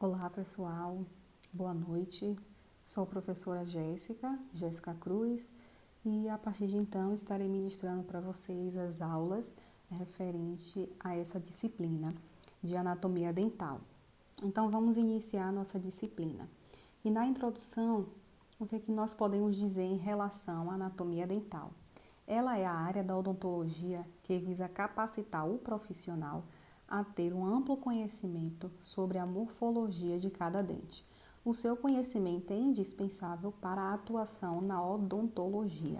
Olá pessoal, boa noite. Sou a professora Jéssica Cruz, e a partir de então estarei ministrando para vocês as aulas referente a essa disciplina de anatomia dental. Então vamos iniciar a nossa disciplina. E na introdução, o que é que nós podemos dizer em relação à anatomia dental? Ela é a área da odontologia que visa capacitar o profissional a ter um amplo conhecimento sobre a morfologia de cada dente. O seu conhecimento é indispensável para a atuação na odontologia.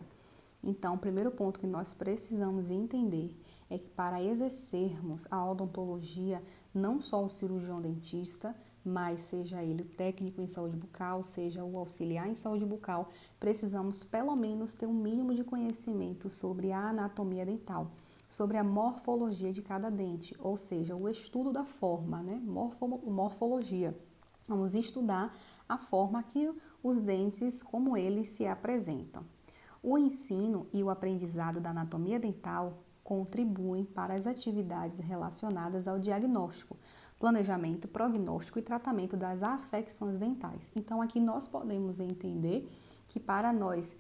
Então, o primeiro ponto que nós precisamos entender é que para exercermos a odontologia, não só o cirurgião dentista, mas seja ele o técnico em saúde bucal, seja o auxiliar em saúde bucal, precisamos pelo menos ter um mínimo de conhecimento sobre a anatomia dental, sobre a morfologia de cada dente, ou seja, o estudo da forma, né? Morfologia. Vamos estudar a forma que os dentes, como eles se apresentam. O ensino e o aprendizado da anatomia dental contribuem para as atividades relacionadas ao diagnóstico, planejamento, prognóstico e tratamento das afecções dentais. Então, aqui nós podemos entender que para nós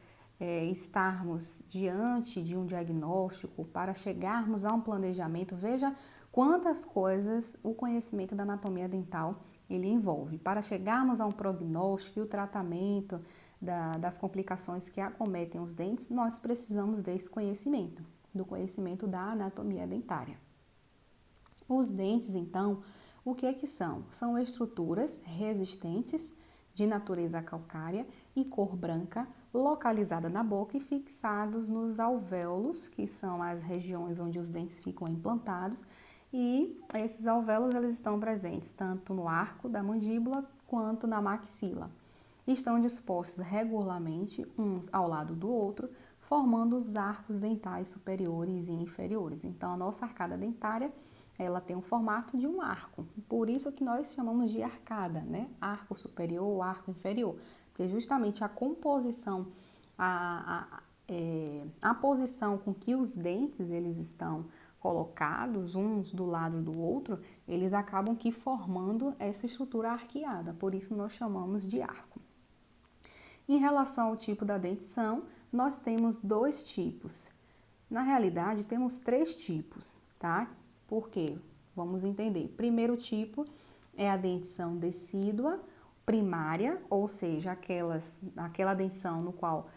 estarmos diante de um diagnóstico, para chegarmos a um planejamento, veja quantas coisas o conhecimento da anatomia dental ele envolve. Para chegarmos a um prognóstico e o tratamento das complicações que acometem os dentes, nós precisamos desse conhecimento, do conhecimento da anatomia dentária. Os dentes, então, o que é que são? São estruturas resistentes, de natureza calcária e cor branca, localizada na boca e fixados nos alvéolos, que são as regiões onde os dentes ficam implantados, e esses alvéolos eles estão presentes tanto no arco da mandíbula quanto na maxila. Estão dispostos regularmente uns ao lado do outro, formando os arcos dentais superiores e inferiores. Então, a nossa arcada dentária ela tem um formato de um arco, por isso que nós chamamos de arcada, né? Arco superior, arco inferior, porque justamente a composição, a posição com que os dentes eles estão colocados uns do lado do outro, eles acabam que formando essa estrutura arqueada, por isso nós chamamos de arco. Em relação ao tipo da dentição, nós temos dois tipos. Na realidade, temos três tipos, tá? Por quê? Vamos entender. Primeiro tipo é a dentição decídua primária, ou seja, aquela dentição no qual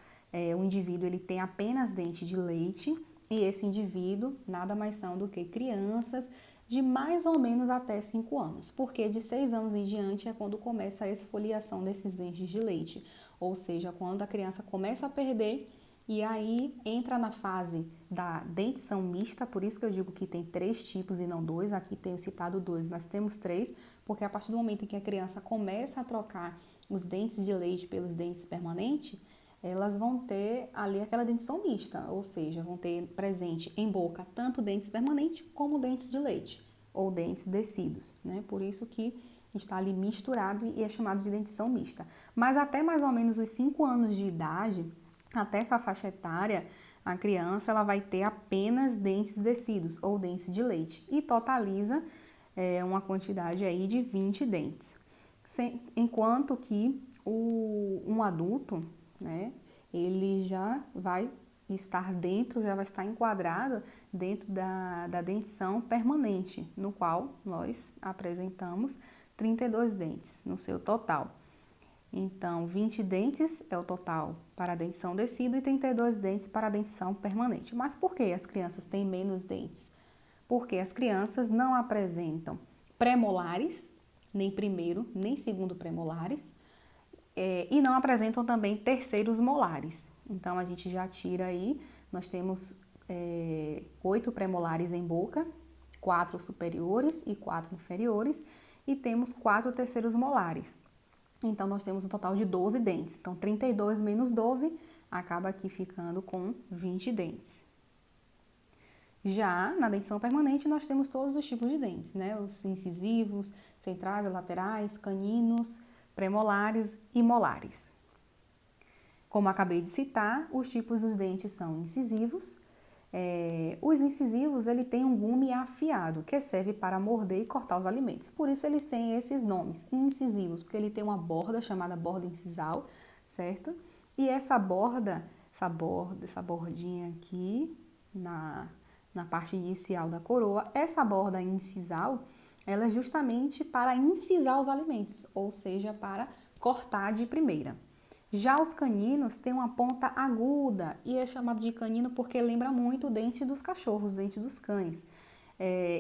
o indivíduo ele tem apenas dente de leite, e esse indivíduo nada mais são do que crianças de mais ou menos até 5 anos, porque de 6 anos em diante é quando começa a esfoliação desses dentes de leite, ou seja, quando a criança começa a perder e aí entra na fase da dentição mista, por isso que eu digo que tem 3 tipos e não 2, aqui tenho citado 2, mas temos 3, porque a partir do momento em que a criança começa a trocar os dentes de leite pelos dentes permanentes, elas vão ter ali aquela dentição mista, ou seja, vão ter presente em boca tanto dentes permanentes como dentes de leite, ou dentes decíduos, né? Por isso que está ali misturado e é chamado de dentição mista. Mas até mais ou menos os 5 anos de idade, até essa faixa etária, a criança ela vai ter apenas dentes decíduos ou dentes de leite e totaliza uma quantidade aí de 20 dentes. Enquanto que um adulto, né, ele já vai estar dentro, já vai estar enquadrado dentro da dentição permanente, no qual nós apresentamos 32 dentes no seu total. Então, 20 dentes é o total para a dentição decídua e 32 dentes para a dentição permanente. Mas por que as crianças têm menos dentes? Porque as crianças não apresentam premolares, nem primeiro, nem segundo premolares, e não apresentam também terceiros molares. Então, a gente já tira aí, nós temos 8 premolares em boca, 4 superiores e 4 inferiores, e temos 4 terceiros molares. Então, nós temos um total de 12 dentes. Então, 32 menos 12 acaba aqui ficando com 20 dentes. Já na dentição permanente, nós temos todos os tipos de dentes, né? Os incisivos, centrais, laterais, caninos, premolares e molares. Como acabei de citar, os tipos dos dentes são incisivos, Os incisivos, ele tem um gume afiado, que serve para morder e cortar os alimentos. Por isso eles têm esses nomes, incisivos, porque ele tem uma borda chamada borda incisal, certo? E essa bordinha aqui na parte inicial da coroa, essa borda incisal, ela é justamente para incisar os alimentos, ou seja, para cortar de primeira. Já os caninos têm uma ponta aguda e é chamado de canino porque lembra muito o dente dos cachorros, o dente dos cães,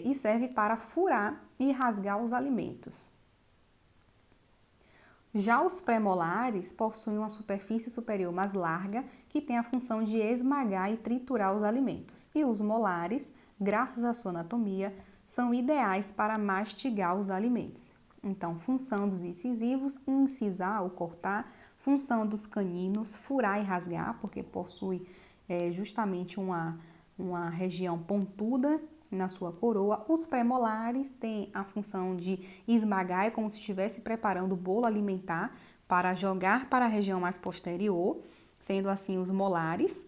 e serve para furar e rasgar os alimentos. Já os pré-molares possuem uma superfície superior mais larga que tem a função de esmagar e triturar os alimentos. E os molares, graças à sua anatomia, são ideais para mastigar os alimentos. Então, função dos incisivos, incisar ou cortar, função dos caninos, furar e rasgar, porque possui justamente uma região pontuda na sua coroa. Os pré-molares têm a função de esmagar, é como se estivesse preparando o bolo alimentar para jogar para a região mais posterior, sendo assim os molares,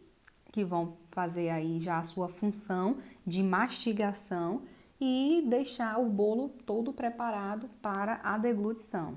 que vão fazer aí já a sua função de mastigação e deixar o bolo todo preparado para a deglutição.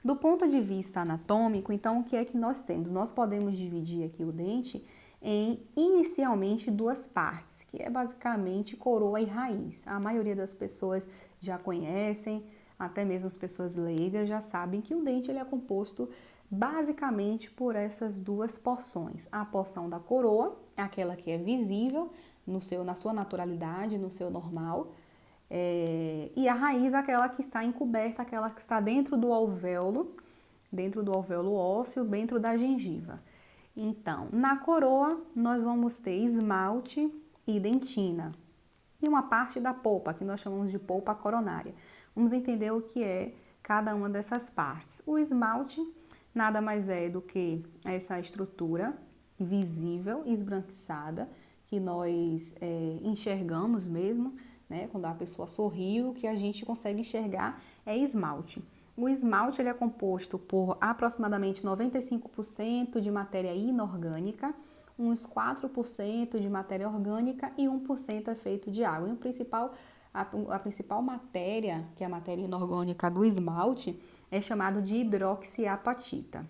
Do ponto de vista anatômico, então, o que é que nós temos? Nós podemos dividir aqui o dente em, inicialmente, duas partes, que é basicamente coroa e raiz. A maioria das pessoas já conhecem, até mesmo as pessoas leigas já sabem que o dente ele é composto basicamente por essas duas porções. A porção da coroa, é aquela que é visível na sua naturalidade, no seu normal, e a raiz, aquela que está encoberta, aquela que está dentro do alvéolo ósseo, dentro da gengiva. Então, na coroa, nós vamos ter esmalte e dentina. E uma parte da polpa, que nós chamamos de polpa coronária. Vamos entender o que é cada uma dessas partes. O esmalte nada mais é do que essa estrutura visível, esbranquiçada, que nós enxergamos mesmo, né? Quando a pessoa sorriu, o que a gente consegue enxergar é esmalte. O esmalte ele é composto por aproximadamente 95% de matéria inorgânica, uns 4% de matéria orgânica e 1% é feito de água. E a principal matéria, que é a matéria inorgânica do esmalte, é chamado de hidroxiapatita.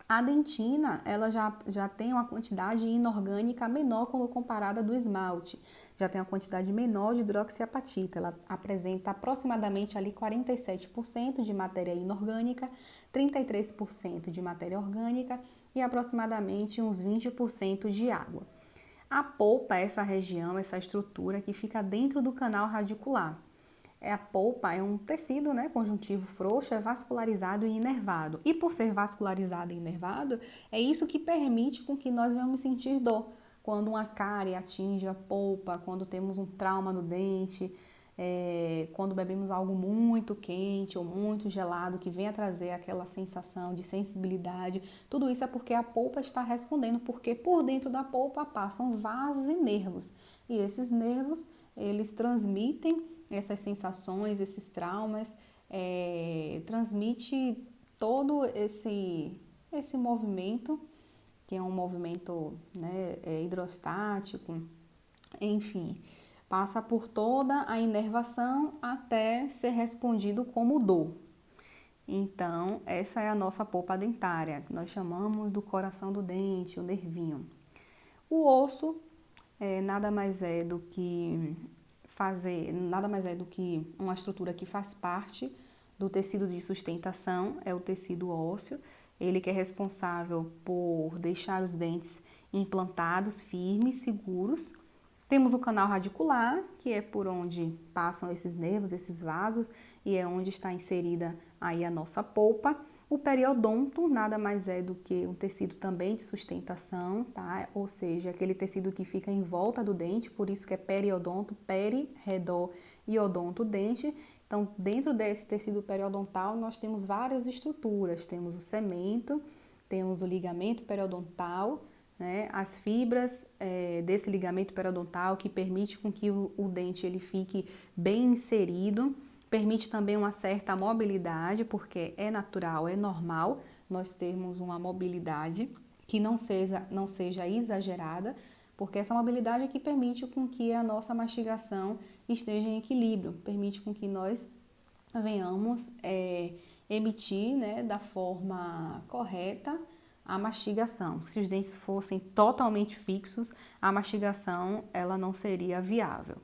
A dentina, ela já tem uma quantidade inorgânica menor quando comparada do esmalte. Já tem uma quantidade menor de hidroxiapatita. Ela apresenta aproximadamente ali 47% de matéria inorgânica, 33% de matéria orgânica e aproximadamente uns 20% de água. A polpa é essa região, essa estrutura que fica dentro do canal radicular. A polpa é um tecido, né, conjuntivo frouxo, é vascularizado e inervado. E por ser vascularizado e inervado, é isso que permite com que nós venhamos sentir dor. Quando uma cárie atinge a polpa, quando temos um trauma no dente, quando bebemos algo muito quente ou muito gelado, que venha trazer aquela sensação de sensibilidade, tudo isso é porque a polpa está respondendo, porque por dentro da polpa passam vasos e nervos. E esses nervos, eles transmitem essas sensações, esses traumas, transmite todo esse movimento, que é um movimento, né, hidrostático, enfim, passa por toda a inervação até ser respondido como dor. Então, essa é a nossa polpa dentária, que nós chamamos do coração do dente, o nervinho. O osso nada mais é do que uma estrutura que faz parte do tecido de sustentação, é o tecido ósseo, ele que é responsável por deixar os dentes implantados, firmes, seguros. Temos o canal radicular, que é por onde passam esses nervos, esses vasos, e é onde está inserida aí a nossa polpa. O periodonto nada mais é do que um tecido também de sustentação, tá? Ou seja, aquele tecido que fica em volta do dente, por isso que é periodonto, peri, redor e odonto, dente. Então, dentro desse tecido periodontal, nós temos várias estruturas. Temos o cemento, temos o ligamento periodontal, né? As fibras desse ligamento periodontal que permite com que o dente ele fique bem inserido. Permite também uma certa mobilidade, porque é natural, é normal nós termos uma mobilidade que não seja exagerada, porque essa mobilidade é que permite com que a nossa mastigação esteja em equilíbrio, permite com que nós venhamos emitir, né, da forma correta a mastigação. Se os dentes fossem totalmente fixos, a mastigação ela não seria viável.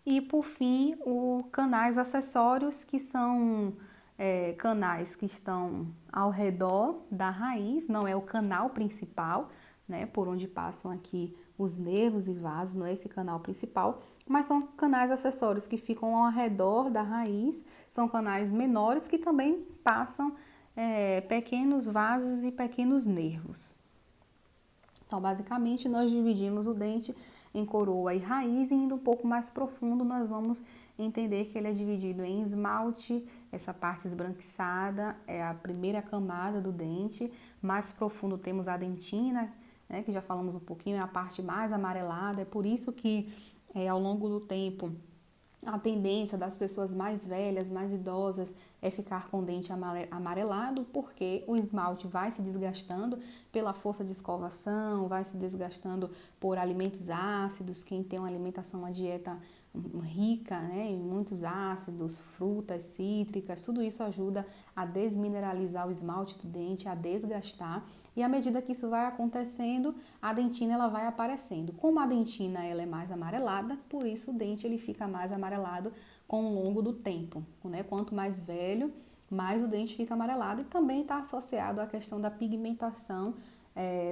E por fim, os canais acessórios, que são canais que estão ao redor da raiz, não é o canal principal, né, por onde passam aqui os nervos e vasos, não é esse canal principal, mas são canais acessórios que ficam ao redor da raiz, são canais menores que também passam pequenos vasos e pequenos nervos. Então, basicamente, nós dividimos o dente em coroa e raiz, e indo um pouco mais profundo, nós vamos entender que ele é dividido em esmalte, essa parte esbranquiçada é a primeira camada do dente, mais profundo temos a dentina, né, que já falamos um pouquinho, é a parte mais amarelada, é por isso que ao longo do tempo a tendência das pessoas mais velhas, mais idosas, é ficar com o dente amarelado, porque o esmalte vai se desgastando pela força de escovação, vai se desgastando por alimentos ácidos. Quem tem uma alimentação, uma dieta rica, né, em muitos ácidos, frutas cítricas, tudo isso ajuda a desmineralizar o esmalte do dente, a desgastar. E à medida que isso vai acontecendo, a dentina ela vai aparecendo. Como a dentina ela é mais amarelada, por isso o dente ele fica mais amarelado com o longo do tempo, né? Quanto mais velho, mais o dente fica amarelado, e também está associado à questão da pigmentação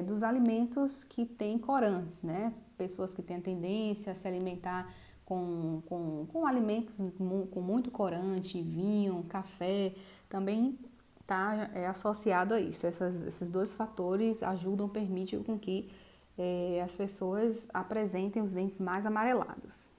dos alimentos que têm corantes, né? Pessoas que têm a tendência a se alimentar com alimentos com muito corante, vinho, café, também está associado a isso. Esses dois fatores ajudam, permitem com que as pessoas apresentem os dentes mais amarelados.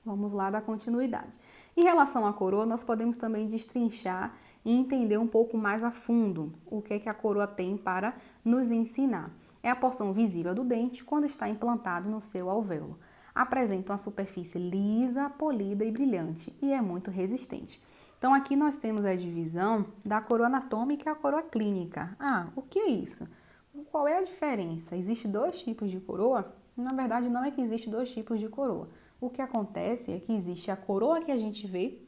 Vamos lá dar continuidade. Em relação à coroa, nós podemos também destrinchar e entender um pouco mais a fundo o que é que a coroa tem para nos ensinar. É a porção visível do dente quando está implantado no seu alvéolo. Apresenta uma superfície lisa, polida e brilhante, e é muito resistente. Então, aqui nós temos a divisão da coroa anatômica e a coroa clínica. Ah, o que é isso? Qual é a diferença? Existem dois tipos de coroa? Na verdade, não é que existe dois tipos de coroa. O que acontece é que existe a coroa que a gente vê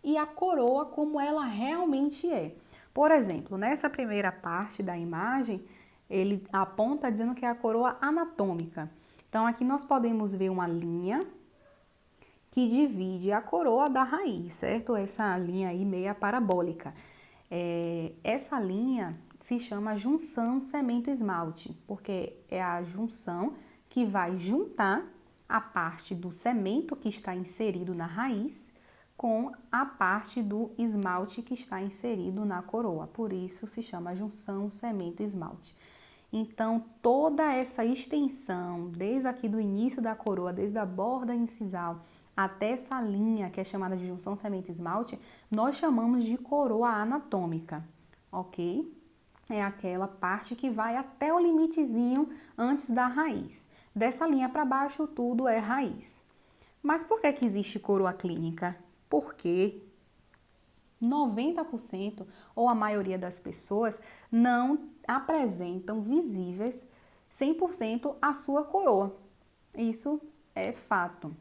e a coroa como ela realmente é. Por exemplo, nessa primeira parte da imagem, ele aponta dizendo que é a coroa anatômica. Então, aqui nós podemos ver uma linha que divide a coroa da raiz, certo? Essa linha aí meia parabólica. Essa linha se chama junção cemento-esmalte, porque é a junção que vai juntar a parte do cemento que está inserido na raiz com a parte do esmalte que está inserido na coroa. Por isso se chama junção cemento-esmalte. Então, toda essa extensão, desde aqui do início da coroa, desde a borda incisal até essa linha que é chamada de junção cemento-esmalte, nós chamamos de coroa anatômica, ok? É aquela parte que vai até o limitezinho antes da raiz. Dessa linha para baixo, tudo é raiz. Mas por que existe coroa clínica? Porque 90% ou a maioria das pessoas não apresentam visíveis 100% a sua coroa. Isso é fato.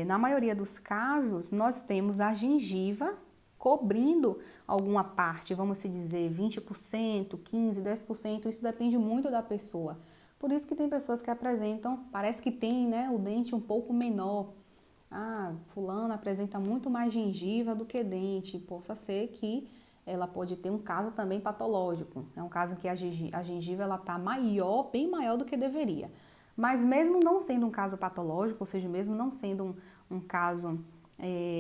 Na maioria dos casos, nós temos a gengiva cobrindo alguma parte, vamos dizer 20%, 15%, 10%, isso depende muito da pessoa. Por isso que tem pessoas que apresentam, parece que tem, né, o dente um pouco menor. Ah, fulano apresenta muito mais gengiva do que dente. Possa ser que ela pode ter um caso também patológico. É um caso que a gengiva ela está maior, bem maior do que deveria. Mas mesmo não sendo um caso patológico, ou seja, mesmo não sendo um caso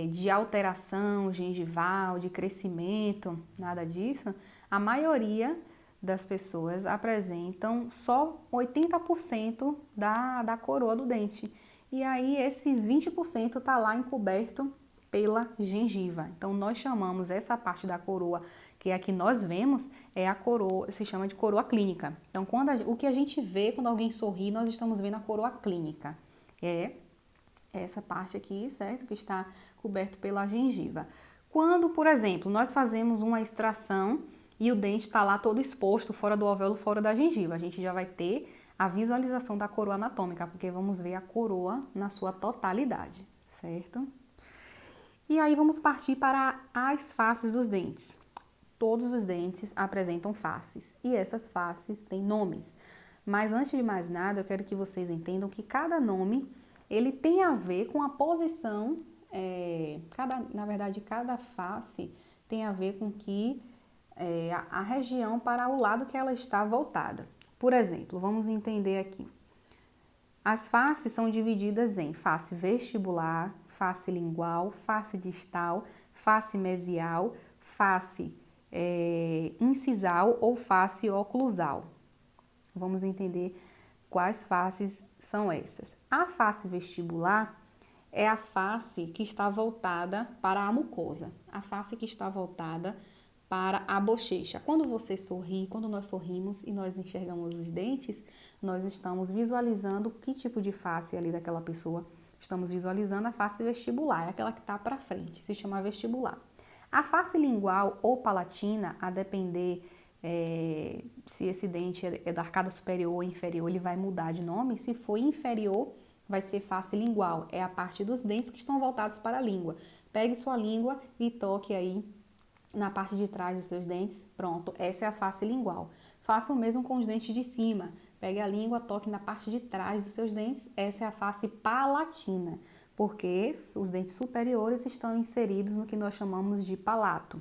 de alteração gengival, de crescimento, nada disso, a maioria das pessoas apresentam só 80% da coroa do dente. E aí esse 20% está lá encoberto pela gengiva. Então nós chamamos essa parte da coroa, que é a que nós vemos, é a coroa, se chama de coroa clínica. Então o que a gente vê quando alguém sorri, nós estamos vendo a coroa clínica. É essa parte aqui, certo? Que está coberto pela gengiva. Quando, por exemplo, nós fazemos uma extração e o dente está lá todo exposto, fora do alvéolo, fora da gengiva, a gente já vai ter a visualização da coroa anatômica, porque vamos ver a coroa na sua totalidade, certo? E aí vamos partir para as faces dos dentes. Todos os dentes apresentam faces e essas faces têm nomes. Mas antes de mais nada, eu quero que vocês entendam que cada nome ele tem a ver com a posição, na verdade, cada face tem a ver com que a região para o lado que ela está voltada. Por exemplo, vamos entender aqui. As faces são divididas em face vestibular, face lingual, face distal, face mesial, face incisal ou face oclusal. Vamos entender quais faces são essas. A face vestibular é a face que está voltada para a mucosa, a face que está voltada para a bochecha. Quando você sorri, quando nós sorrimos e nós enxergamos os dentes, nós estamos visualizando que tipo de face ali daquela pessoa. Estamos visualizando a face vestibular, é aquela que está para frente, se chama vestibular. A face lingual ou palatina, a depender se esse dente é da arcada superior ou inferior, ele vai mudar de nome. Se for inferior, vai ser face lingual, é a parte dos dentes que estão voltados para a língua. Pegue sua língua e toque aí na parte de trás dos seus dentes, pronto, essa é a face lingual. Faça o mesmo com os dentes de cima. Pegue a língua, toque na parte de trás dos seus dentes, essa é a face palatina, porque os dentes superiores estão inseridos no que nós chamamos de palato.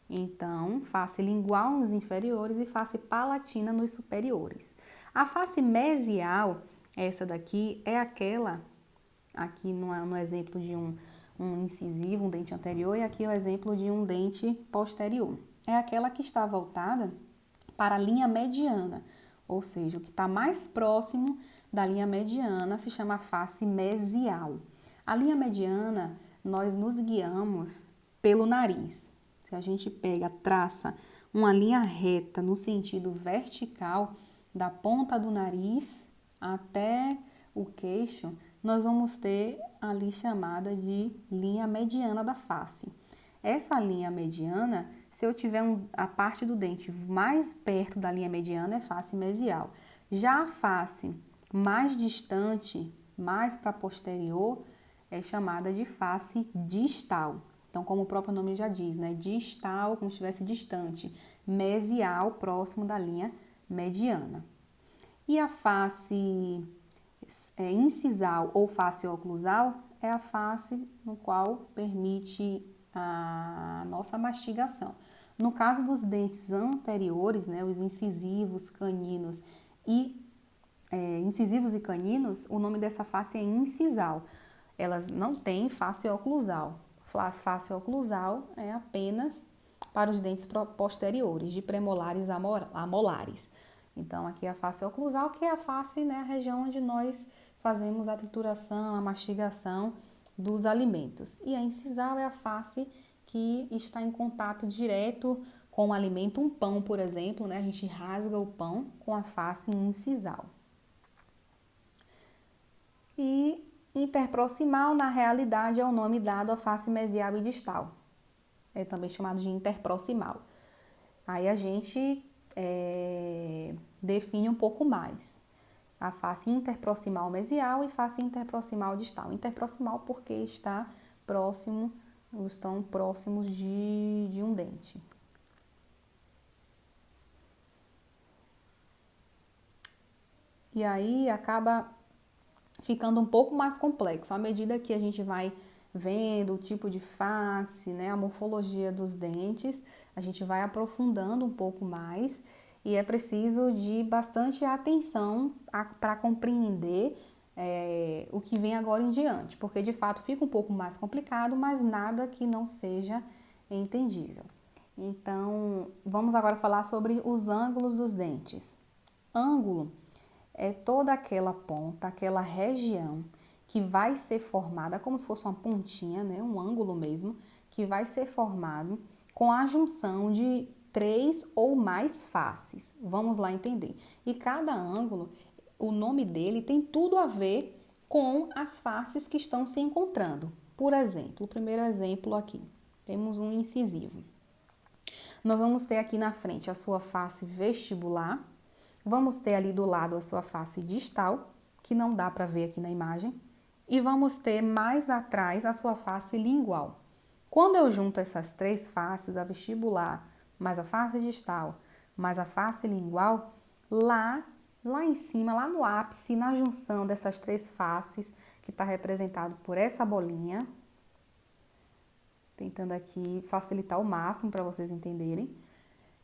Então, face lingual nos inferiores e face palatina nos superiores. A face mesial, essa daqui, é aquela, aqui no exemplo de um incisivo, um dente anterior, e aqui o exemplo de um dente posterior. É aquela que está voltada para a linha mediana, ou seja, o que está mais próximo da linha mediana se chama face mesial. A linha mediana, nós nos guiamos pelo nariz. Se a gente pega, traça uma linha reta no sentido vertical, da ponta do nariz até o queixo, nós vamos ter ali chamada de linha mediana da face. Essa linha mediana, se eu tiver a parte do dente mais perto da linha mediana, é face mesial. Já a face mais distante, mais para posterior, é chamada de face distal. Então, como o próprio nome já diz, né? Distal, como se estivesse distante. Mesial, próximo da linha mediana. E a face incisal ou face oclusal é a face no qual permite a nossa mastigação. No caso dos dentes anteriores, né, os incisivos, caninos e o nome dessa face é incisal. Elas não têm face oclusal. A face oclusal é apenas para os dentes posteriores, de premolares a molares. Então, aqui é a face oclusal, que é a face, né, a região onde nós fazemos a trituração, a mastigação dos alimentos. E a incisal é a face que está em contato direto com o alimento, um pão, por exemplo, né? A gente rasga o pão com a face incisal. E interproximal, na realidade, é o nome dado à face mesial e distal. É também chamado de interproximal. Aí a gente define um pouco mais a face interproximal mesial e face interproximal distal. Interproximal porque estão próximos de um dente. E aí acaba ficando um pouco mais complexo à medida que a gente vai vendo o tipo de face, né, a morfologia dos dentes, a gente vai aprofundando um pouco mais e é preciso de bastante atenção para compreender o que vem agora em diante, porque de fato fica um pouco mais complicado, mas nada que não seja entendível. Então, vamos agora falar sobre os ângulos dos dentes. Ângulo é toda aquela ponta, aquela região que vai ser formada, como se fosse uma pontinha, né, um ângulo mesmo, que vai ser formado com a junção de 3 ou mais faces. Vamos lá entender. E cada ângulo, o nome dele tem tudo a ver com as faces que estão se encontrando. Por exemplo, o primeiro exemplo aqui, temos um incisivo. Nós vamos ter aqui na frente a sua face vestibular, Vamos ter ali do lado a sua face distal, que não dá para ver aqui na imagem, e vamos ter mais atrás a sua face lingual. Quando eu junto essas três faces, a vestibular, mais a face distal, mais a face lingual, lá em cima, lá no ápice, na junção dessas três faces, que está representado por essa bolinha, tentando aqui facilitar ao máximo para vocês entenderem,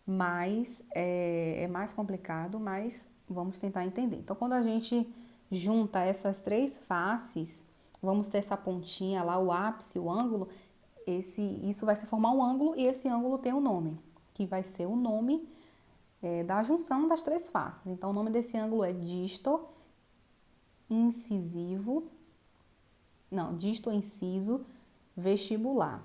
mas é mais complicado, mas vamos tentar entender. Então, quando a gente junta essas três faces, vamos ter essa pontinha lá, o ápice, o ângulo, isso vai se formar um ângulo e esse ângulo tem um nome, que vai ser o nome da junção das três faces. Então, o nome desse ângulo é disto inciso vestibular,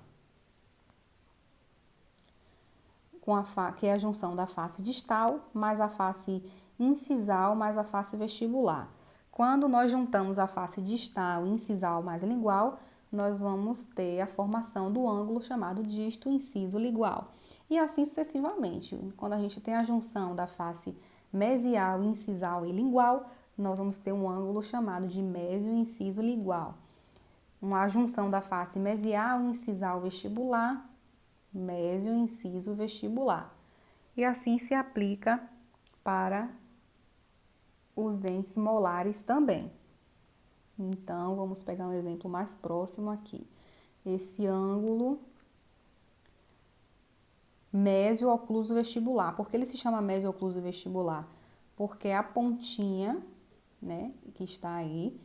que é a junção da face distal mais a face incisal mais a face vestibular. Quando nós juntamos a face distal, incisal mais lingual, nós vamos ter a formação do ângulo chamado disto inciso lingual. E assim sucessivamente. Quando a gente tem a junção da face mesial, incisal e lingual, nós vamos ter um ângulo chamado de mésio inciso lingual. Uma junção da face mesial, incisal, vestibular, mésio, inciso, vestibular. E assim se aplica para os dentes molares também. Então, vamos pegar um exemplo mais próximo aqui. Esse ângulo mésio-ocluso vestibular. Por que ele se chama mésio-ocluso vestibular? Porque a pontinha, né, que está aí,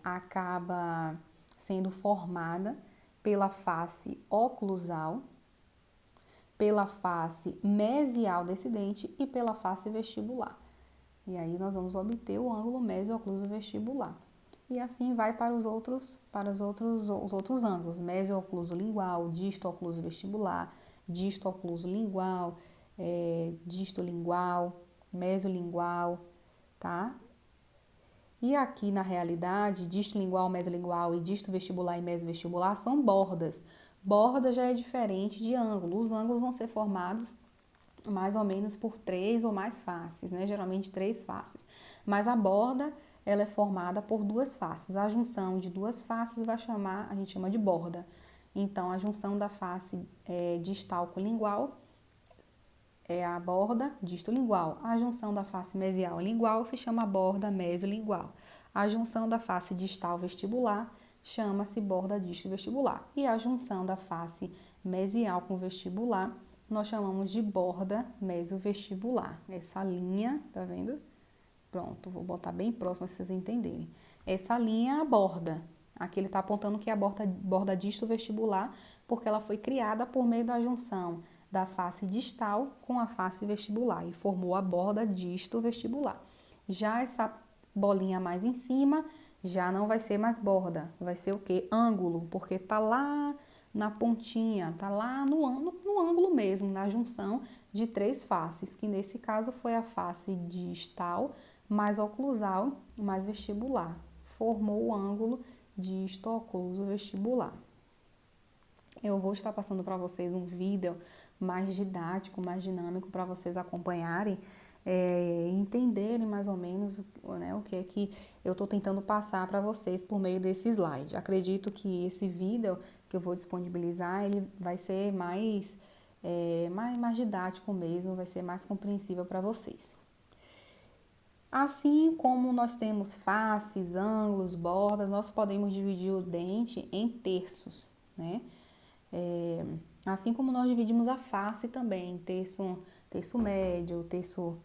acaba sendo formada pela face oclusal, pela face mesial desse dente e pela face vestibular. E aí nós vamos obter o ângulo mésio-ocluso vestibular. E assim vai para os outros ângulos, mésio-ocluso lingual, disto-ocluso vestibular, disto-ocluso lingual, disto-lingual, mesiolingual, tá? E aqui na realidade, disto-lingual, mesiolingual e disto-vestibular e mesio-vestibular são bordas. Borda já é diferente de ângulo. Os ângulos vão ser formados mais ou menos por três ou mais faces, né? Geralmente três faces. Mas a borda, ela é formada por duas faces. A junção de duas faces a gente chama de borda. Então, a junção da face distal com lingual é a borda disto-lingual. A junção da face mesial e lingual se chama borda mesiolingual. A junção da face distal vestibular chama-se borda disto-vestibular. E a junção da face mesial com vestibular nós chamamos de borda mesio-vestibular. Essa linha, tá vendo? Pronto, vou botar bem próximo para vocês entenderem. Essa linha é a borda. Aqui ele está apontando que é a borda disto-vestibular, porque ela foi criada por meio da junção da face distal com a face vestibular e formou a borda disto-vestibular. Já essa bolinha mais em cima já não vai ser mais borda, vai ser o quê? Ângulo, porque tá lá na pontinha, tá lá no ângulo mesmo, na junção de três faces, que nesse caso foi a face distal mais oclusal mais vestibular. Formou o ângulo disto-ocluso vestibular. Eu vou estar passando para vocês um vídeo mais didático, mais dinâmico, para vocês acompanharem e entenderem mais ou menos, né, o que é que eu estou tentando passar para vocês por meio desse slide. Acredito que esse vídeo que eu vou disponibilizar, ele vai ser mais didático mesmo, vai ser mais compreensível para vocês. Assim como nós temos faces, ângulos, bordas, nós podemos dividir o dente em terços, né? Assim como nós dividimos a face também, terço médio, terço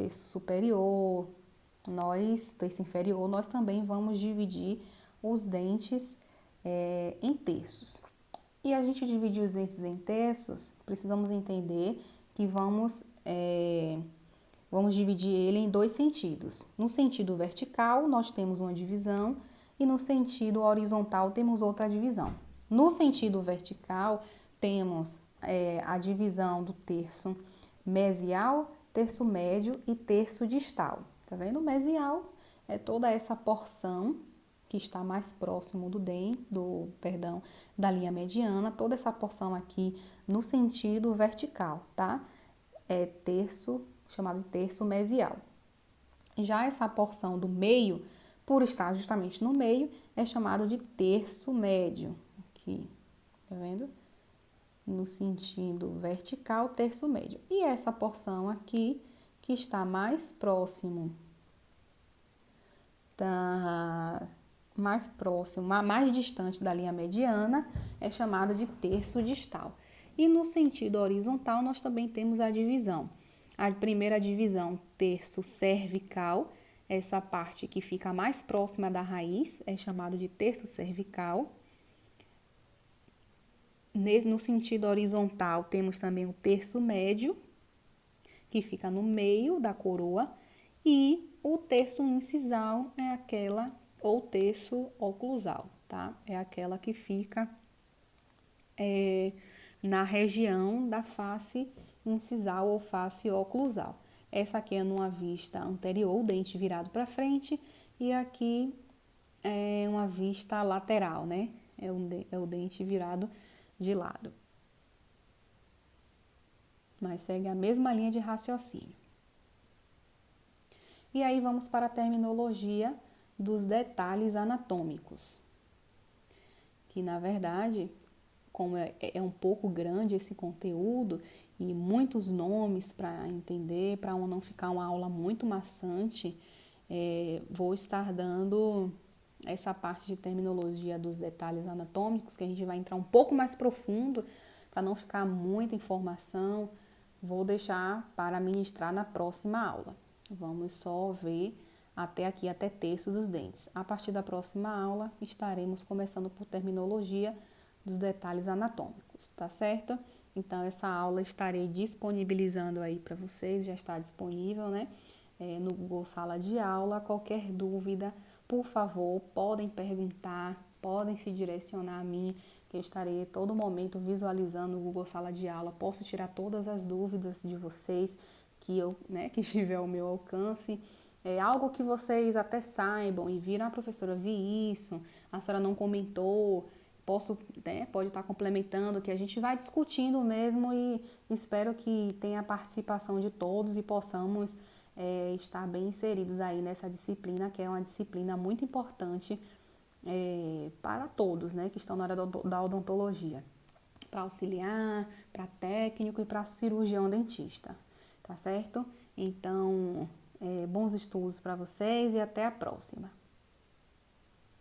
superior, terço inferior, nós também vamos dividir os dentes em terços. E a gente dividir os dentes em terços, precisamos entender que vamos dividir ele em dois sentidos. No sentido vertical, nós temos uma divisão e no sentido horizontal temos outra divisão. No sentido vertical, temos a divisão do terço mesial, terço médio e terço distal. Tá vendo? O mesial é toda essa porção que está mais próximo da linha mediana, toda essa porção aqui no sentido vertical, tá? É terço chamado de terço mesial. Já essa porção do meio, por estar justamente no meio, é chamado de terço médio. Aqui, tá vendo? No sentido vertical, terço médio. E essa porção aqui, que está mais próximo mais distante da linha mediana, é chamado de terço distal. E no sentido horizontal, nós também temos a divisão. A primeira divisão, terço cervical, essa parte que fica mais próxima da raiz, é chamado de terço cervical. No sentido horizontal, temos também o terço médio, que fica no meio da coroa, e o terço incisal é aquela, ou terço oclusal, tá? É aquela que fica na região da face incisal ou face oclusal. Essa aqui é numa vista anterior, o dente virado para frente, e aqui é uma vista lateral, né? É o dente virado de lado. Mas segue a mesma linha de raciocínio. E aí vamos para a terminologia dos detalhes anatômicos. Que na verdade, como é um pouco grande esse conteúdo e muitos nomes para entender, para não ficar uma aula muito maçante, vou estar dando essa parte de terminologia dos detalhes anatômicos, que a gente vai entrar um pouco mais profundo, para não ficar muita informação, vou deixar para ministrar na próxima aula. Vamos só ver até aqui, até terço dos dentes. A partir da próxima aula, estaremos começando por terminologia dos detalhes anatômicos, tá certo? Então, essa aula estarei disponibilizando aí para vocês, já está disponível, né? No Google Sala de Aula. Qualquer dúvida, por favor, podem perguntar, podem se direcionar a mim, que eu estarei a todo momento visualizando o Google Sala de Aula. Posso tirar todas as dúvidas de vocês que estiver ao meu alcance. É algo que vocês até saibam e viram, a professora, vi isso, a senhora não comentou, pode estar complementando, que a gente vai discutindo mesmo e espero que tenha a participação de todos e possamos estar bem inseridos aí nessa disciplina, que é uma disciplina muito importante para todos, né, que estão na área da odontologia, para auxiliar, para técnico e para cirurgião dentista, tá certo? Então, bons estudos para vocês e até a próxima.